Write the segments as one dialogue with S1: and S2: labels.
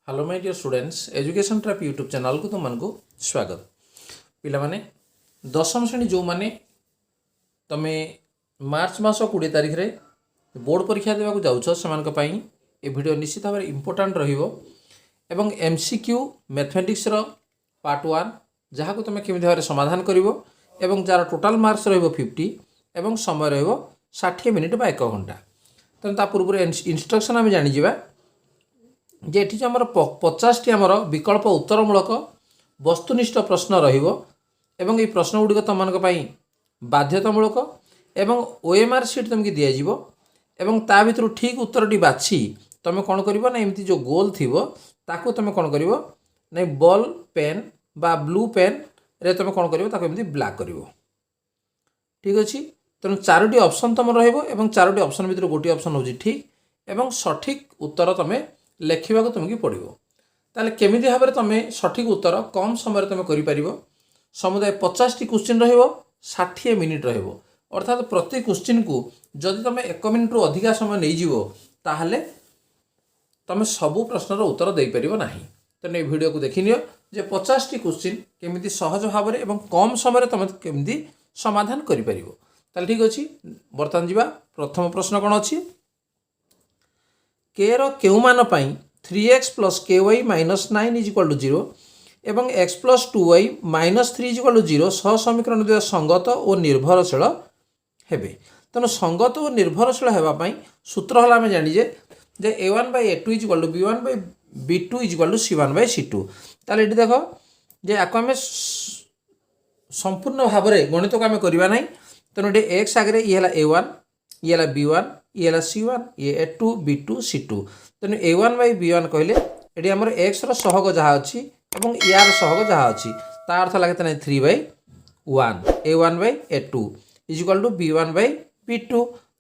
S1: Hello my dear students education trap YouTube channel को तुमको स्वागत पिला माने दशम श्रेणी जो माने तमे मार्च मास 20 तारिख रे बोर्ड परीक्षा देवाक जाउछ सेमानक पई ए वीडियो निश्चित भाव इंपोर्टेंट रहिबो एवं एमसीक्यू मैथमेटिक्स रो पार्ट 1 जहाँ को तुम केमी भाव समाधान करिवो एवं जार टोटाल मार्क्स रहिबो 50 एवं समय रहिबो 60 मिनिट बा 1 घंटा तेणु ता पूर्व इंस्ट्रक्शन आम जानी जिबा जे एठी आमर 50 टी आमर विकल्प उत्तरमूलक वस्तुनिष्ठ प्रश्न रहिबो एवं ये प्रश्न गुड़िक तुमक बाध्यतामूलक एवं ओएमआर सीट तुमको दि जाव एवं ता भितर ठीक उत्तरटी बाछि तुम कौन कर ना एमती जो गोल थी ताकू तुम कौन कर ना बॉल पेन बा ब्लू पेन रे तुम कौन कर ब्लैक कर ठीक अच्छे तेणु चारोटी ऑप्शन तुम रही चारोटी ऑप्शन भितर गोटे ऑप्शन हो ठीक एवं सठिक उत्तर तुम्हें लेखा तुमको पड़ो ताले केमी भाव में तुम सठिक उत्तर कम समय तुम कर समुदाय 50 टी क्वेश्चन रो 60 मिनिट अर्थात प्रति क्वेश्चन को जदि तुम 1 मिनिट रु अधिका समय नहीं जीवो ताहले तुम सबू प्रश्नर उत्तर दे पारिबो नाही। तो ये वीडियो को देखि नियो जे 50 टी क्वेश्चन केमिति सहज भाव में एवं कम समय तुम केमिति समाधान करि परिबो। ताले ठीक अछि वर्तमान जीवा प्रथम प्रश्न कोन अछि के रो केउ मान पई 3x + ky - 9 = 0 एवं x + 2y - 3 = 0 सह समीकरण द्वय संगत और निर्भरशील हेबे। तेणु संगत और निर्भरशील हेबापी सूत्र हला आम जानी जे a1/a2 = b1/b2 = c1/c2। ताले एटी देख जे आको आम संपूर्ण भाव में गणित को आम करवा ना तेणु ये एक्स आगे ये a1 ये b1 ये c1 ये a2 b2 c2 तेणु a1/b1 कहले ये आमर एक्स सहग जहाँ अच्छी एवं यार सहग जहाँ अच्छी ता अर्थ लगे 3/1 a1/a2 = b1/b2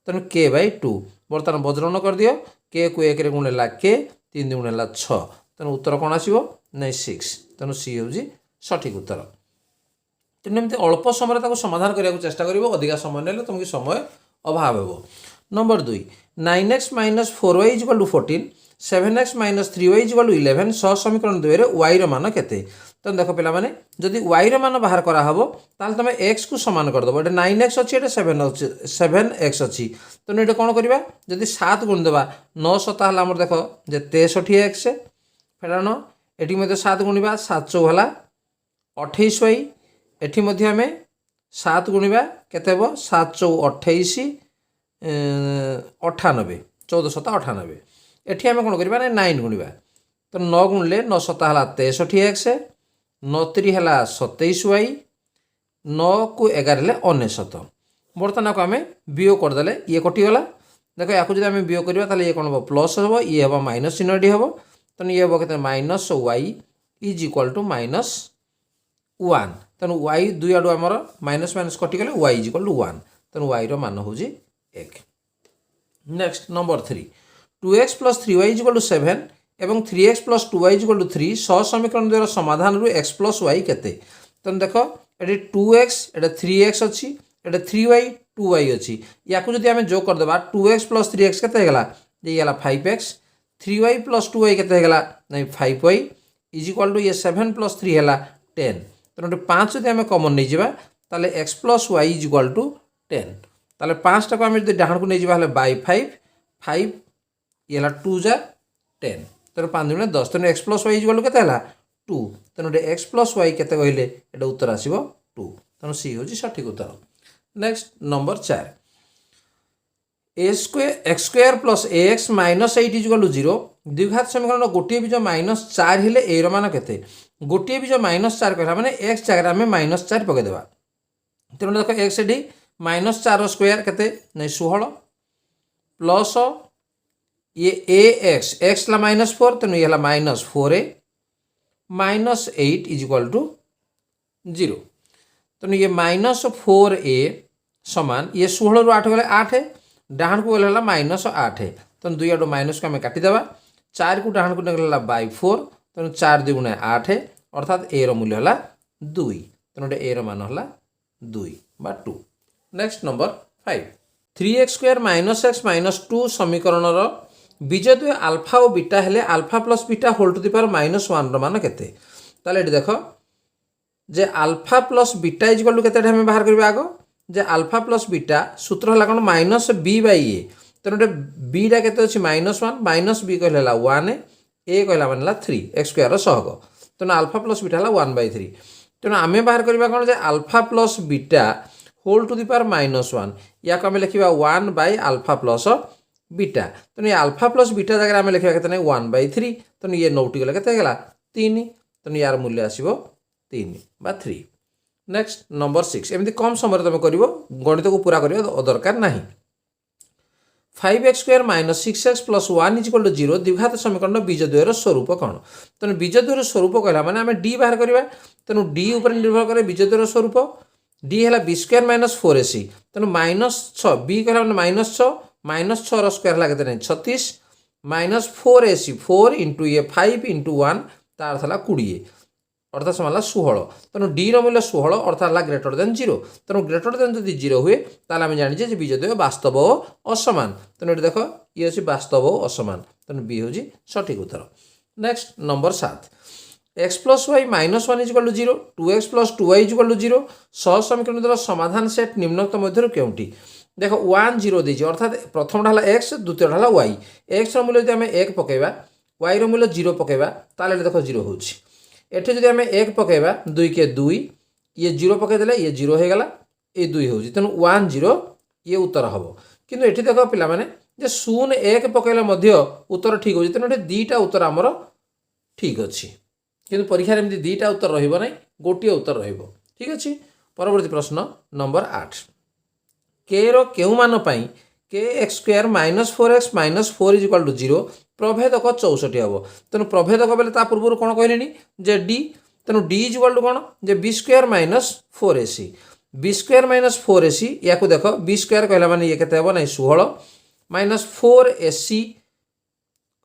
S1: तेणु k/2 बर्तमान वज्रन कर दियो के को 1 गुणेला के 3 गुणेला 6 तेणु उत्तर कौन आसो ना 6 तेणु सी हूँ सठिक उत्तर। तेणु एमती अल्प समय समाधान करने को चेष्टा कर अधिका समय ना तुमको समय अभाव हो। Number 2 9x - 4y = 14 7x - 3y = 11 सह समीकरण 2 y मान केते। तो देख पे जदि y मान बाहर कराहब ताल तुम x को सामान करदेव ये 9x अच्छी 7x अच्छी तेणु ये कौन करवा जदि 7 गुण देवा 9 7 है देख जे 63x फेरान ये 7 गुणा 7 चौ है 28y एटी आम 7 गुणा के 7 चौ 28 98 14 7 98 एटी आम कौन करवा ना 9 गुणा तो 9 गुणिले 9 7 है 63x 9 3 है 27y 9 को 11 है 99 बर्तमान को आम बीओ करदे ये कटिगला देख या जब आम बीओ करवा ये कौन हम प्लस हम ये हम माइनस चिन्हटी हम तेणु ये हम के -y = -1 तेणु y दुई आड़ू आमर माइनस माइनस कटिगले y = 1 तेणु y मान हूँ 1। नेक्स्ट नंबर 3 2x + 3y = 7 एवं 3x + 2y = 3 सह समीकरण द्वारा समाधान रु x + y केते। तेणु देख ये 2x ये 3x अच्छी ये 3y 2y अच्छी या जब आम जोग करदे 2x + 3x केते होगा ये 5x 3y + 2y केते होगा ना 5y = ये 7 + 3 है 10 तेणु 5 जब आम कमन नहीं जावा ताले x + y = 10 ताले 5 टाक आम जो डाण को नहीं जावा 5 5 ये 2 जा 10 तेणु 5 गुणे 10 तेणु x + y = केते है 2 तेणु x + y केते कहले एटा उत्तर आसीबो 2 तेणु सी होची सठिक उत्तर। नेक्स्ट नंबर 4 x² + ax - 8 = 0 द्विघात समीकरण गोटे बीज -4 हेले a मान केते गोटे बीज -4 कहला माने x जगह आम -4 पकईदेवा तेणु देख x एटी -4 स्क्वायर केते नहीं 16 प्लस ये ax x ला -4 तेणु ये -4a -8 = 0 तेणु ये -4a समान ये 16 रु 8 गले 8 डाण को गला -8 तेणु दुई आड़ माइनस को आम काटिदेवा 4 को डाण को गला 4 तेणु 4 2 गुणे 8 अर्थात ए मूल्य है 2 तेणु ए मान है 2 बा 2। नेक्स्ट नंबर 5 3x² - x - 2 समीकरण बीजद्वय आल्फा और बीटा हेले alpha plus beta whole to the power -1 मान केते ताले एठी देखो जे alpha plus beta is equal to केते हम बाहर करबा आगो जे आल्फा प्लस बीटा सूत्र हला कोन -b/a तेणु बीटा केते अछि -1 -b कहले हला 1 a कहला मानला 3 x स्क्वायर सहग तेणु आल्फा प्लस बीटा हला 1/3 तेणु आमे बाहर करबा कोन जे alpha plus beta whole to the power -1 या को आमे लिखिबा 1/α प्लस बीटा तेणु ये आल्फा प्लस बीटा जगह आमे लिखिबा केते 1/3 तेणु ये नोटी गला केते गला 3 तेणु यार मूल्य आसीबो 3 बा 3। नेक्स्ट नंबर 6 एमती कम समय तुम कर गणित को पूरा करवा दरकार ना। 5x square minus 6x plus 1 is equal to 0 द्विघात समीकरण बीजद्वयर स्वरूप कौन तेणु बीजद्वयर स्वरूप कहला माने आमे d बाहर करवा तेणु d ऊपर निर्भर करे बीजद्वयर स्वरूप d है b स्क्वायर माइनस 4ac तेणु -6 b कहला माने -6 रो स्क्वायर लगे नहीं 36 -4ac 4 इंटू ये 5 इंटू 1 तार था 20 अर्थात समाला 16 तेणु डी मूल्य 16 अर्थात ग्रेटर देन 0 तेणु ग्रेटर देन जब 0 हुए ताल आम जाने जे बीजद्वय वास्तव और असमान तेणु ये देख ये अच्छी वास्तव और असमान तेणु बी हूँ सठिक उत्तर। Next number 7 x plus Y -1 is equal to 0 2x plus 2y is equal to 0 सह समीकरण द्वारा समाधान सेट निम्नलिखित मध्य केउंटी देख 1 0 देछि अर्थात प्रथमटा हला x द्वितीयटा हला y x रो मूल्य जदि आमे 1 पकेबा y रो मूल्य 0 पकेबा ताले देख 0 होछि एठी जदि आमे 1 पकेबा 2 के 2 ये 0 पके देले ये 0 हे गला ये 2 होछि तेनु 1 0 ये उत्तर हबो किंतु एठी देखो पिला माने जे 0 1 पकेला मध्य उत्तर ठीक होछि तेनु एठी दीटा उत्तर हमर ठीक अछि किंतु परीक्षा रे एमति दीटा उत्तर रहिबो नै गोटिए उत्तर रहिबो ठीक अछि। परवर्ती प्रश्न नंबर 8 के रो केउ मान पई के x square -4x -4 is equal to 0 प्रभेदक 64 हम तेणु प्रभेदक बेले ता पूर्व कौन कहले जे डी तेणु डी इज इक्वल टू कौन जे B square -4ac B square -4ac या देख बी स्क्वायर कहला माने ये केते हेबो नै 16 -4ac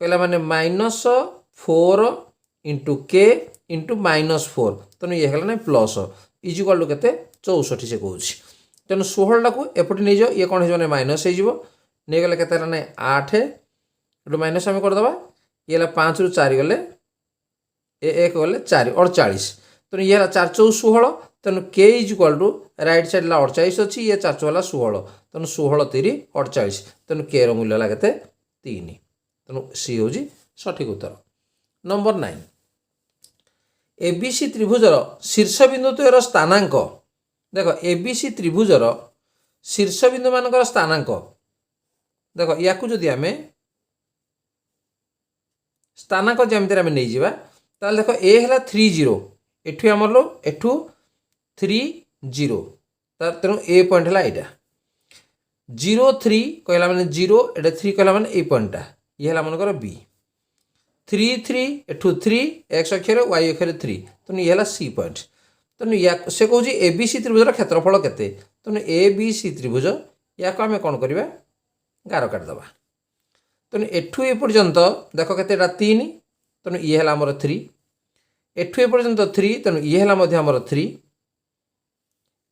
S1: कहला माने -4 इंटू के इंटू -4 तेणु ये हेला नै प्लस इज इक्वल टू केते 64 से कहूँ तेणु 16 को एपटे नहीं जाओ ये कौन हो माइनस नहीं गले के 8 एटू माइनस आम करदे ये 5 रु 4 गले एक गले 4 48 तेणु ये 4 4 16 तेणु के is equal to right side 48 अच्छी ये 4 4 16 तेणु 16 3 48 तेणु के मूल्य है के 3 तेणु सी हूँ सठिक उत्तर। नंबर 9 एबीसी त्रिभुजर शीर्ष बिंदुद्वयर स्थानांक देख एबीसी त्रिभुजर शीर्ष बिंदु मानकर स्थानांक देख या जदि आम स्थानांक जमीन आम नहीं जावा ताल देख ए है 3 0 एठू आमर एठू 3 0 तेणु ए पॉइंट है यहाँ 0 3 कहला माने 0 एटा 3 कहला माने ए पॉइंटा ये है मनकर बी 3 3 एठू 3 एक्स अक्षर वाई अक्षर 3 तेणु ये है सी पॉइंट तेणु या से कौन एबीसी त्रिभुजर क्षेत्रफल केते तेणु एबीसी त्रिभुज या आम कौन करवा गार काटिदेवा तेणु एठू ए पर्यंत देख केतेटा 3 तेणु ये है आमर 3 एठू ए पर्यंत 3 तेणु ये है आमर 3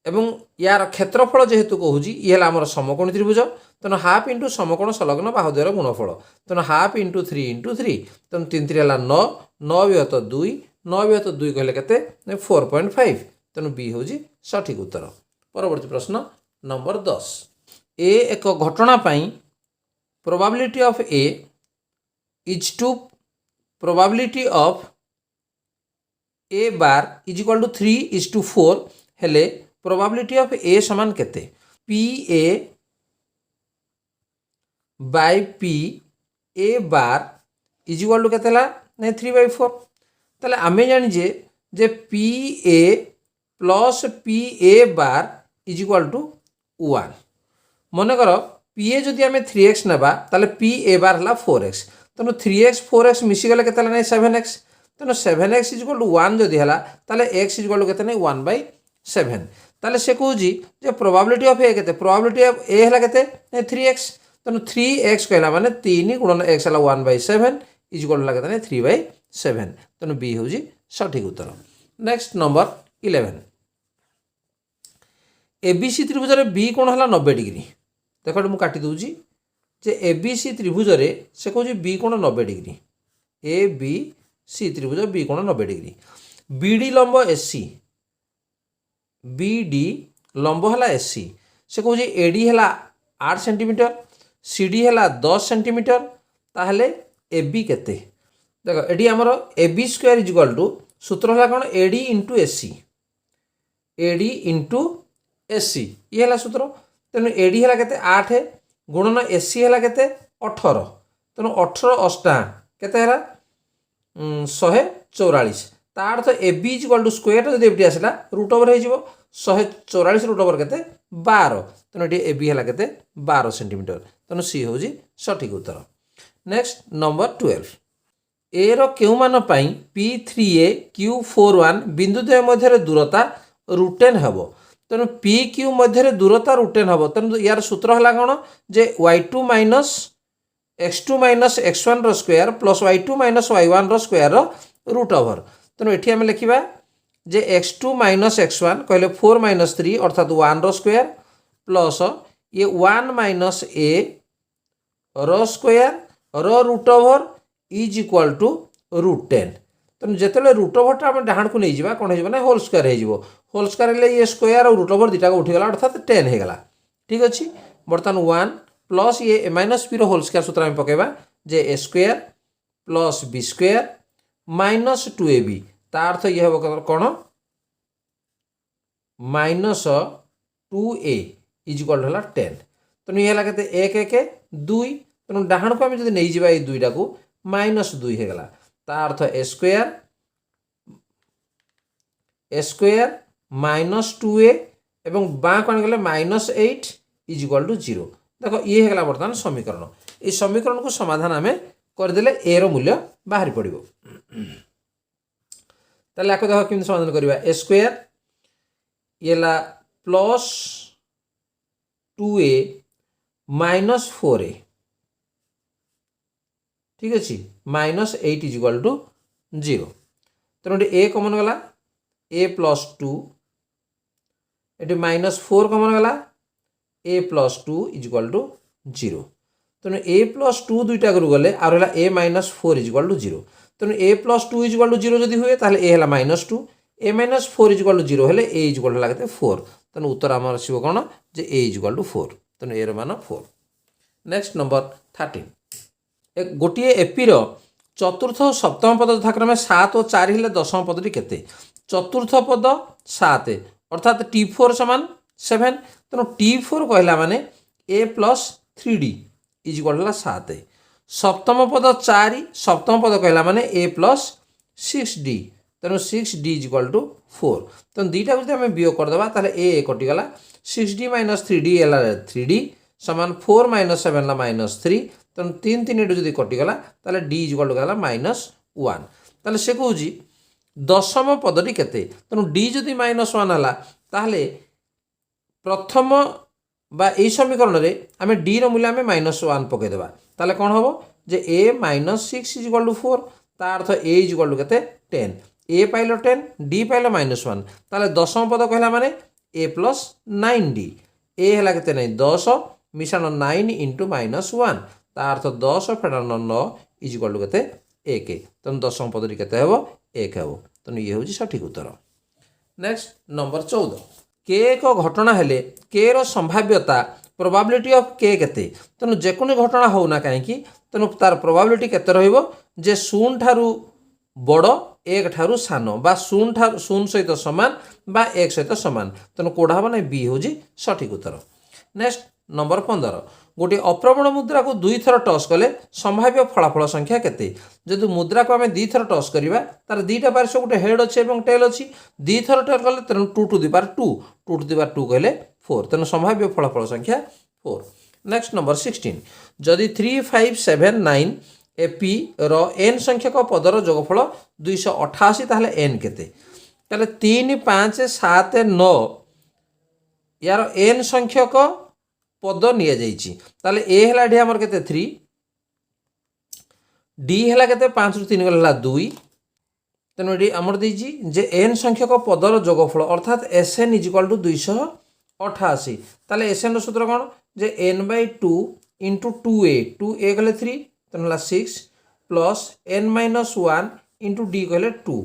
S1: एवं यार क्षेत्रफल जेहेतु कहूँ ये है आमर समकोणी त्रिभुज तेणु हाफ इंटू समकोण संलग्न बाहुद्वयर गुणफल तेणु हाफ इंटू 3 इंटू 3 तेणु 3 3 है 9 9 विहत 2 9 विहत 2 कहले केते 4.5 तेणु बी हूँ सठिक उत्तर। परवर्ती प्रश्न नंबर 10 ए एक घटना पाई probability of A is to probability of A bar is equal to 3:4 हेले प्रोबेबिलिटी ऑफ ए समान केते P A by P A bar is equal to केते ला नै 3/4 ताले आमे जानिजे जे P A plus P A bar is equal to 1 मन कर पी ए जदि आम 3x ना ताले पी ए बार है 4x तेणु 3x 4x मिसीगले के 7x तेणु 7x इज इक्वल टू 1 जदि है ताले x इज इक्वल टू के 1/7 ताले से कहूँ जे प्रोबेबिलिटी ऑफ ए के प्रोबेबिलिटी ऑफ ए है के 3x तेणु 3x कहला माने 3 गुणन x है 1/7 इज इक्वल टू के 3/7 तेणु बी हूँ सठिक उत्तर। नेक्स्ट नंबर 11 एबीसी त्रिभुज बी कोण है 90 डिग्री देख मुझे काटी दूची जे ए बी सी त्रिभुज से कौन बी कोण 90 डिग्री ए बी सी त्रिभुज बी कोण 90 डिग्री बी डी लंब एस सी बी डी लंब है एस सी से कौन ए डी है 8 सेंटीमीटर सी डी है 10 सेंटीमीटर ताहले ए बी केते देख एडी आमर A B square is equal to सूत्र है कौन A D into S C AD into S C ये है सूत्र तेणु एडी है केते 8 गुणन एस सी है केते 18 तेणु 18 अष्टा केते है 144 तार अर्थ A B is equal to square जब एटी आसला रूट ओवर हो 144 रूट ओवर केते 12 तेणु ये ए बी है केते 12 सेंटीमीटर तेणु सी हूँ सठिक उत्तर। नेक्स्ट नंबर 12 ए रो केउ मान पई P3A Q41 बिंदु द्वय मध्य दूरता √10 हेबो तेणु पी क्यू मध्य दूरता √10 हेबो तेणु यार सूत्र है कौन जे y2 minus x2 minus x1 रो square plus y2 minus y1 रो स्क्वायर रूट ओवर तेणु ये आम लिखा जे x2 माइनस x1 कहले 4 माइनस 3 अर्थात 1 रो स्क्वायर प्लस ये 1 माइनस a रो स्क्वायर रो root over is equal to √10 तेणु जिते रूट ओवरटा आम डाण को नहीं जावा कौन हो होल स्क्वायर होल स्क्वायर ये स्क्वायर और रूट ओवर दुटा उठीगला अर्थात 10 होगा ठीक अच्छे बर्तमान 1 प्लस ये माइनस बी होल स्क्वायर सूत्र आम पकेबा जे A square plus B square minus 2ab ता अर्थ ये हम कौन माइनस 2a इज इक्वाल है 10 तेणु ये है के 1 1 2 तेणु डाण को आम जो नहीं जावा ये दुईटा को माइनस 2 होगा ता अर्थ ए स्क्वायर माइनस 2a एवं बाँ को गले माइनस 8 इज इक्वाल टू 0 देख ये है बर्तमान समीकरण ये समीकरण को समाधान आम करदे ए रो मूल्य बाहर पड़ो ताले आको देख केमती समाधान करवा ए स्क्वायर ये प्लस 2a माइनस 4a ठीक अच्छे माइनस 8 इज इक्वाल टू 0 तेणु ए कमन गला ए प्लस 2 ये माइनस 4 कमन गला ए प्लस 2 इज इक्वाल टू 0 तेणु ए प्लस 2 दुईटा करू गले आ रहा A minus 4 is equal to 0 तेणु A plus 2 is equal to 0 जदि हुए ताहले ए है minus 2 A minus 4 is equal to 0 हेले ए इज इक्वाल टू 4 तेणु उत्तर आम आसो कौन जे ए इज इक्वाल टू 4 तेणु ए मान 4। नेक्स्ट नंबर 13 गोटे एपी चतुर्थ और सप्तम पद यथाक्रमे 7 और 4 हेले दशम पदटी केते चतुर्थ पद 7 अर्थात T4 समान 7 तेणु T4 कहला माने a plus 3d is equal to 7 सप्तम पद 4 सप्तम पद कहला माने a प्लस 6d तेणु 6d इज इक्वाल टू 4 तेणु दुईटा को आम वियोग करदे ताले a कटिगला 6d माइनस 3d है 3d समान 4 माइनस 7 है माइनस 3 तेणु 3 3 जो कटिगला ताले d is equal to minus 1 ताले से कहूँ दशम पदटी केते तेणु d जदि माइनस 1 है ताहले प्रथम बा ए समीकरण में आम डी रूल्य आम माइनस 1 पकईदेवा ताले कौन हम जे ए माइनस 6 इज इक्वाल टू 4 ता अर्थ ए इज इक्वाल टू केते 10 ए पाइल 10 डी पाइल माइनस 1 ताले दशम पद कहला माने ए प्लस 9d ए है केते नहीं 10 मिशाण 9 इंटू माइनस 1 ता अर्थ 10 फेडान 9 इज इक्वाल टू केते 1 तेणु दशम पदटी केते हेबो 1 हेबो तेणु ये हूँ सठिक उत्तर। नेक्स्ट नंबर 14 के एक घटना हेले के रो संभाव्यता प्रोबेबिलिटी ऑफ के केते तेणु जेकोनी घटना होना कहीं तेणु तार प्रोबेबिलिटी केते रहिबो जे 0 ठारू बड़ 1 ठारू सान बा 0 सहित समान बा 1 सहित समान तेणु कोड़ा हम ना बी हूँ सठिक उत्तर। नेक्स्ट नंबर 15 गोटे अप्रवण मुद्रा को 2 थर टस कले संभाव्य फलाफल संख्या केते जदि मुद्रा को आम 2 थर टस करिबा तार दुईटा पार्श्व गोटे हेड अच्छे और टेल अच्छी 2 थर टेल कले तेणु 2 to the power 2 2 to the power 2 कहले 4 तेणु संभाव्य फलाफल संख्या 4। नेक्स्ट नंबर 16 जदि 3 5 7 9 एपी रो एन संख्यक पदर जोगफल 288 ताहले एन केते ताहले 3 5 7 9 यार एन संख्यक पद निया जाइछि ताले ए हला ढी हमर केते 3 डी हला केते 5 रु 3 गला 2 तेनो एडी हमर देछि जे एन संख्यक पदर जोगफल अर्थात एसएन इज इक्वल टू 288 ताले एसएन रो सूत्र कोन जे n/2 इंटू 2a कहले 3 तेणु है 6 plus n minus 1 into d कहले 2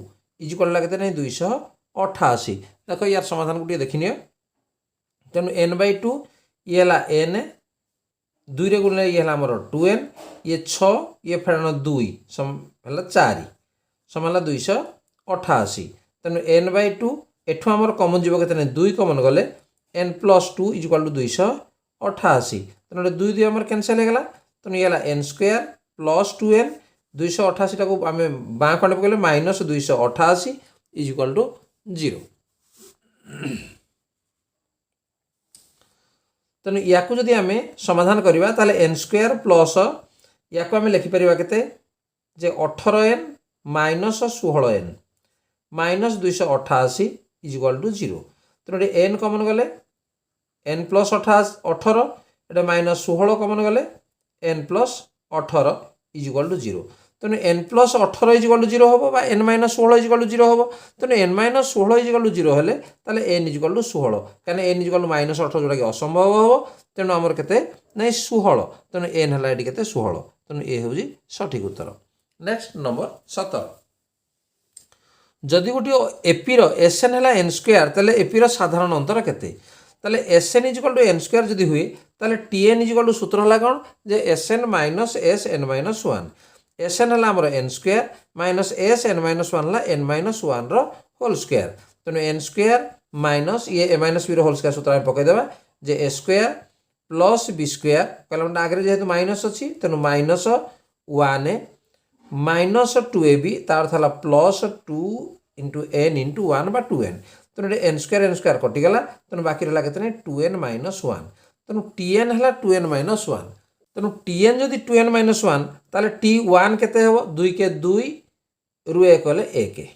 S1: इजिकल के 288 देख यार समाधान को देखनी तेणु n/2 ये है n 2 रे गुणले ये है 2n ये 6 ये फेरान 2 है 4 समान 288 तेणु n/2 एठू आमर कमन जीव के 2 कमन गले n प्लस 2 इजिकल टू 288 तेणु 2 2 आमर कैंसल हो गला तेणु ये n स्क्वायर प्लस 2n 288 टाक आम बाँ खंडे पकड़े माइनस 288 इजिकल टू 0 तेणु या जदि आम समाधान करवा ताले n स्क्वायर प्लस या आम लिखिपर के 18n minus 16n minus 288 is equal to 0 तेणु n कमन गले n प्लस 18 ये माइनस 16 कमन गले n प्लस 18 इजिकल टू 0 तेणु n प्लस 18 इजिकल टू 0 हम n माइनस 16 इजिकल टू 0 हम तेणु n माइनस 16 इजिकल टू 0 हेले ताले n इजिकल टू 16 कहीं n इजिकल टू माइनस 18 जोटा कि असंभव हम तेणु आमर के 16 तेणु n है ये 16 तेणु ये हूँ सठिक उत्तर। नेक्स्ट नंबर 17 जदि गोटे एपीर एसएन है एन स्क्वायर तेल एपीर साधारण अंतर केते ताले S N is equal to N square जदि हुए ताले टीएन इजिकल टू सूत्र है कौन जे S N minus S N minus 1 S N है आमर N square minus S N minus 1 है एन माइनस 1 होल स्क्वायर तेणु एन स्क्वायर माइनस ये A minus B whole square सूत्र पकईदेवा जे A square plus B square कहला आगे जेहेतु माइनस अच्छी तेणु माइनस 1 माइनस 2ab तार था प्लस 2 इंटू n इंटू 1 बा 2n तेणु एन स्क्वायर कटिगला तेणु बाकी रहा के 2n माइनस 1 तेणु टीएन है 2n माइनस 1 तेणु टीएन जदि 2n माइनस 1 ताले t1 केते हेबो 2 के 2 रु 1 कले 1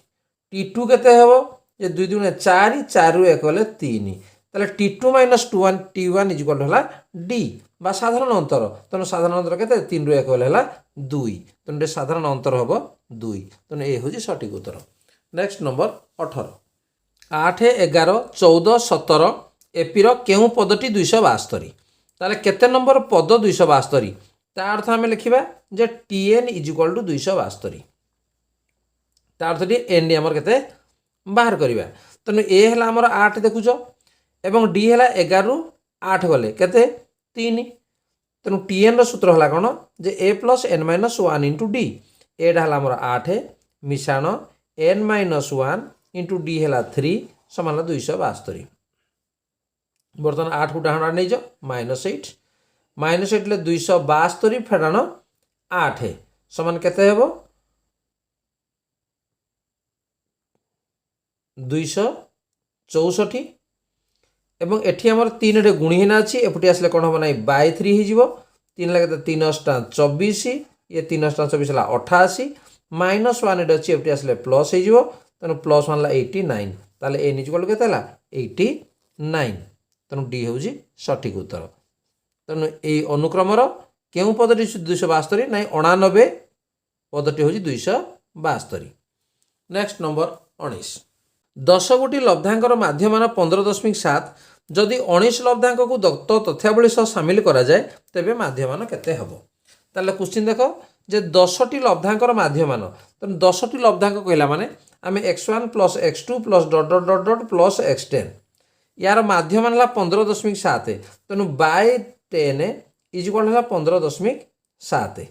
S1: t2 केते हेबो जे 2 2 4 4 रु 1 कले 3 ताले t2 माइनस 2 t1 इजिकल होला d बा साधारण अंतर तेणु साधारण अंतर केते 3 रु 1 कले होला 2 तेणु साधारण अंतर हम 2 तेणु ये हूँ सठिक उत्तर। नेक्स्ट नंबर 18 8 11 14 17 एपीर केउ पदटी 272 ताले केते नंबर पद 272 ता अर्थ आम लिखा जे टीएन इजिकल टू 272 ता अर्थ एन डी आमर केते बाहर करवा तेणु ए है आमर 8 देखुच एवं डी है 11 रु 8 गले केते 3 तेणु टीएन सूत्र है कौन जे A plus N minus 1 into D एटा है आमर 8 मिशाण एन माइनस 1 इंटू डी है 3 समान 272 बर्तमान 8 को डाण नहीं जाओ माइनस 8 272 फेराण 8 समान केते हेबो 264 एवं एठी हमर 3 रे गुणी हिना अछि एपटी आसले कोन हो नै बाय 3 हि जिवो 3 लगे 3 अष्टा 24 ये 3 अष्टा 24 ला 88 माइनस 1 एट अछि एपटी आसले प्लस हि जिवो तेनु प्लस 1 ला 89 ताले एन इक्वल केते ला 89 तेनु डी होउजी सठिक उत्तर। तेनु ए अनुक्रमर केउ पदटी 272 नै 89 पदटी होउजी 272। नेक्स्ट नंबर 19 10 गोटी लब्धांकर माध्यमान 15.7 जदि 19 लब्धांक को दत्त तथ्यावली सह सामिल करा जाए तेबे माध्यमान केते हबो ताले क्वेश्चन देखो जे 10टी लब्धांकर माध्यमान तेनु 10टी लब्धांक कहला माने आमे x1 plus x2 plus dot dot dot dot plus x10 यार माध्यमान ला 15.7 तेनु बाय 10 इजिकल है 15.7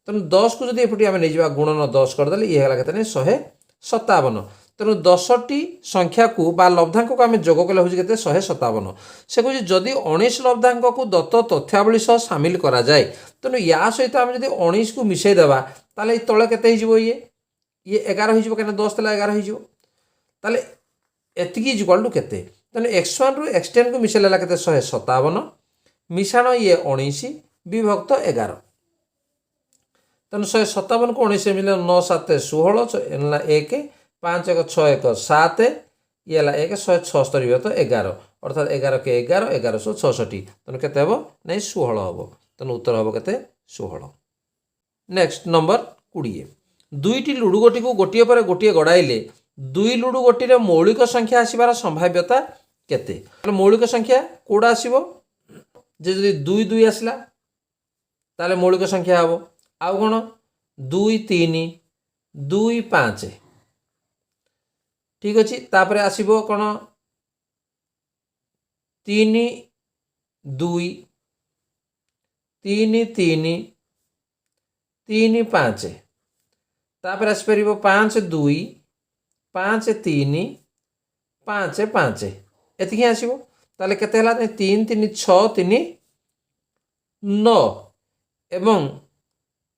S1: तेनु 10 को जदि एपटी आमे नै जिबा गुणन 10 कर देले ये हला केते 157 तेणु 10टी संख्या को बा लब्धांक को आम जोग कले हूँ 157 से कहे जदि 19 लब्धांक को दत्त तथ्यावली सह सामिल करा जाए तेणु या सहित आम जब 19 को मिसई देवा ताले तले केते हो ये 11 हो कहीं 10 तले 11 हो एतिकी इक्वल टू केते तेणु x1 रु x10 को मिसेला के 157 मिशाण ये 19 विभक्त 11 तेणु 157 को 19 मिले 9 7 16 1 5 1 6 1 7 ये 1 176 तो 11 अर्थात 11 के 11 1166 तेणु केते हेबो नै 16 हेबो तेणु उत्तर हेबो केते 16। नेक्स्ट नंबर 20 दुईटी लुडु गोटी को गोटिए पर गोटिए गड़ाइले दुई लुडु गोटी रे मौलिक संख्या आसीबार संभाव्यता केते मौलिक संख्या कोडा आसीबो जे जदि 2 2 आसला ताले मौलिक संख्या हम आउ कौन 2 3 2 5 ठीक अच्छे तापर आसब कौन 3 2 3 3 3 5 तापर आसपर 5 2 5 3 5 5 एति आसो ताले केते 3 3 6 3 9 एवं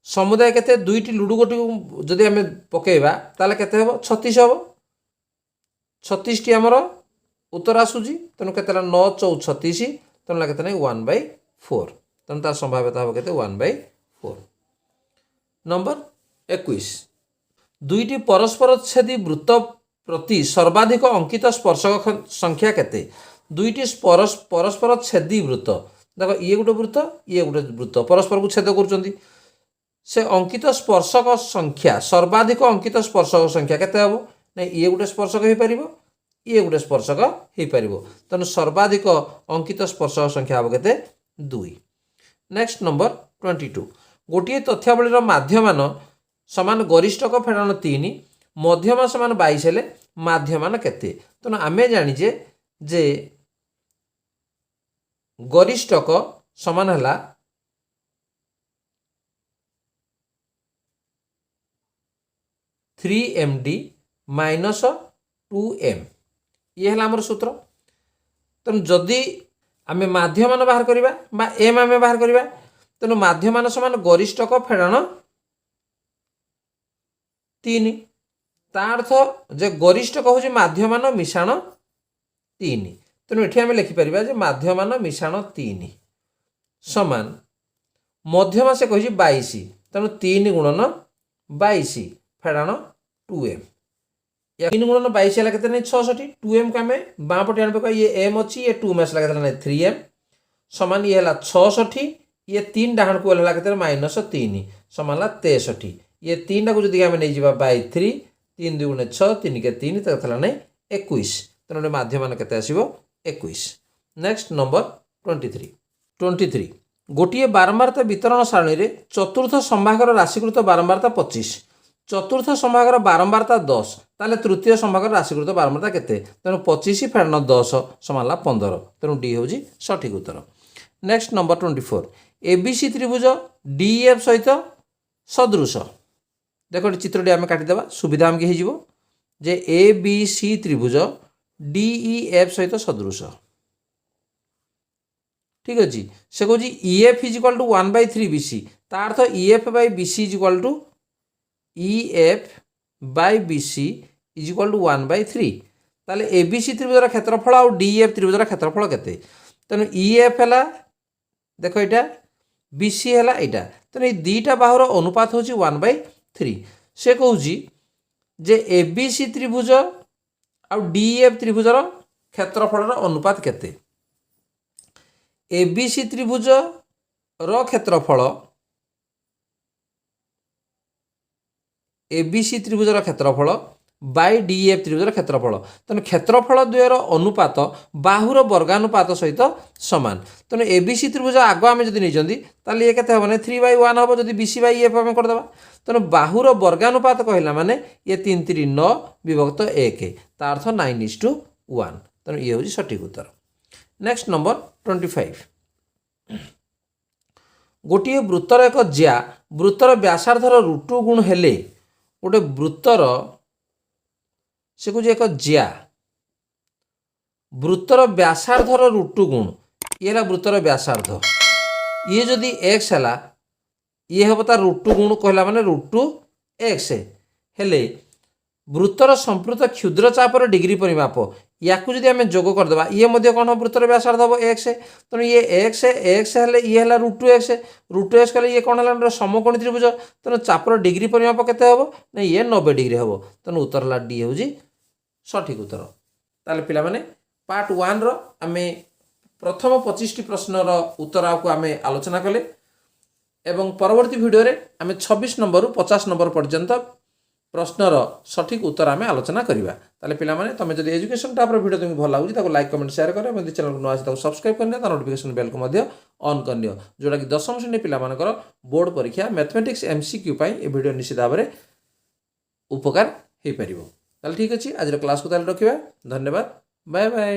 S1: समुदाय केते दुईटी लुडु गोटी जदि आम पकेबा ताले केते हम 36 हम 36 टी आमर उत्तर आसूजी तेणु केते 9 4 36 तेणु केते 1/4 तेणु तार संभाव्यता हम केते 1/4 नंबर 21 दुईटी परस्पर छेदी वृत्त प्रति सर्वाधिक अंकित स्पर्शक संख्या केते दुईटी परस्पर छेदी वृत्त देख ये गोटे वृत्त ये गोटे वृत्त परस्पर को छेद कर से अंकित स्पर्शक संख्या सर्वाधिक अंकित स्पर्शक संख्या केते हम ना ये गोटे स्पर्शक हो पार ये गोटे स्पर्शक हो पार तेणु सर्वाधिक अंकित स्पर्शक संख्या हम केते 2 नेक्स्ट नंबर 22 गोटे तथ्यावलीर माध्यमान समान गरिष्ठक फेड़ाण 3 मध्यमा समान 22 हेले माध्यमान केते तेणु आमे जानिजे जे गरिष्ठक समान हला 3md माइनस 2m ये है आमर सूत्र तेणु जदि आम माध्यमान बाहर करवा एम आम बाहर करवा तेणु माध्यमान समान गरिष्ठक फेड़ाण 3 ता अर्थ जे गरिष्ठक हूँ माध्यमान मिशाण 3 तेणु ये आम लिखिपर माध्यमान मिशाण 3 समान मध्यमा से कही 22 तेणु 3 गुणन 22 फेड़ाण 2m 3 गुणन 22 है के 66 2m को आम बाँ पटे आने ये m अच्छी ये 2 में लगे 3m समान ये है 66 ये 3 डाहन को है माइनस 3 समान 63 ये 3 टाक जब आम नहीं जावा 3 3 2 गुणे 6 3 के 3 तक ना 21 तेणु माध्यमान के 21 नेक्स्ट नंबर 23 गोटे बारंबारता वितरण सारणी रे चतुर्थ संभागर राशिकृत बारंबारता 25 चतुर्थ संभागर बारंबारता 10 ताले तृतीय संभागर राशिकृत बारंबारता केते तेणु 25 फेड़ाण 10 समान 15 तेणु डी हूँ सठिक उत्तर नेक्स्ट नंबर 24 एबीसी त्रिभुज डीएफ सहित सदृश देखो चित्रटी आम काटिदेवा सुविधा आमके हो जे एबीसी त्रिभुज डीईएफ सहित सदृश ठीक अच्छे से कौन EF is equal to 1/3 BC ता अर्थ EF by BC is equal to EF by BC is equal to 1/3 ताले एबीसी त्रिभुजर क्षेत्रफल और डीएफ त्रिभुजर क्षेत्रफल केते तेणु ईएफ है देख यहाँ बीसी है यहाँ तेणु ये दुईटा बाहुर अनुपात हूँ 1/3 से कौन जे एबीसी त्रिभुज आ डीएफ त्रिभुजर क्षेत्रफल अनुपात केते एबीसी त्रिभुज क्षेत्रफल एबीसी त्रिभुजर क्षेत्रफल बाय डीएफ त्रिभुजर क्षेत्रफल तेणु क्षेत्रफल द्वयर अनुपात बाहुर वर्गानुपात सहित सामान तेणु एबीसी त्रिभुज आग आम जब नहीं ताले ये केते हम 3/1 हम जब बीसी बाय ईएफ आम करदे तेणु बाहुर वर्गानुपात कहला माने ये 3 3 9 विभक्त 1 ता अर्थ 9:1 तेणु ये हूँ सठिक उत्तर नेक्स्ट नंबर 25 गोटे वृत्तर एक ज्या वृत्तर व्यासार्धर √2 गुण हेले गोटे वृत्तर से कौन एक ज्या वृत्तर व्यासार्धर √2 गुण ये वृत्तर व्यासार्ध ये जदि x है ये हम तार √2 गुण कहला माने √2x हेले वृत्तर संपृक्त क्षुद्र चापर डिग्री परिमाप या जब आम जोग करदे ये कौन हम वृत्तर व्यासार्ध हम एक्स तेणु ये एक्स हेल्ले ये है √2x कले ये कौन है समकोणी त्रिभुज तेणु चापर डिग्री परिमाप केते हम ना ये 90 डिग्री हम तेणु उत्तर है डी हूँ सठिक उत्तर ताले पिला माने पार्ट 1 आम प्रथम 25 प्रश्नर उत्तर को आम आलोचना कले एवं परवर्ती भिडियो रे आम 26 नंबर 50 नंबर पर्यंत प्रश्नर सठिक उत्तर आम आलोचना करिबा। ताले पिला माने तमे जदि एजुकेशन टाइप वीडियो तुमको भल लागुची ताको लाइक कमेंट शेयर करो एवं चैनल को नुआ ताको सब्सक्राइब करनियो ता नोटिफिकेशन बेल को मध्य ऑन करनियो जोटा कि 10वीं श्रेणी पिला मानकर बोर्ड परीक्षा मैथमेटिक्स एमसीक्यू पई ए वीडियो निश्चित भाव में उपकार हे परिबो। ताले ठीक अछि आज क्लास को ताले रखिबा। धन्यवाद। Bye bye.